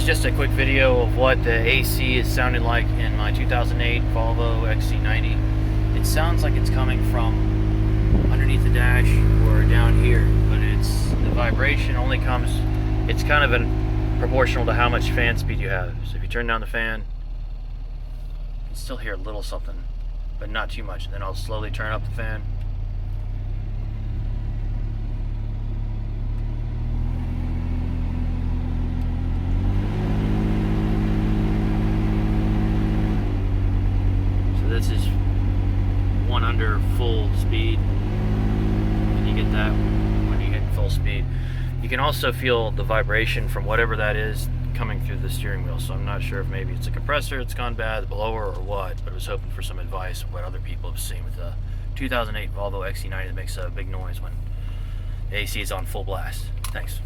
just a quick video of what the AC is sounding like in my 2008 Volvo XC90. It sounds like it's coming from underneath the dash or down here, but the vibration only comes, it's kind of proportional to how much fan speed you have. So if you turn down the fan, you can still hear a little something, but not too much. And then I'll slowly turn up the fan. This is one under full speed, and you get that when you hit full speed. You can also feel the vibration from whatever that is coming through the steering wheel, so I'm not sure if maybe it's a compressor that's gone bad, the blower, or what, but I was hoping for some advice of what other people have seen with the 2008 Volvo XC90 that makes a big noise when the AC is on full blast. Thanks.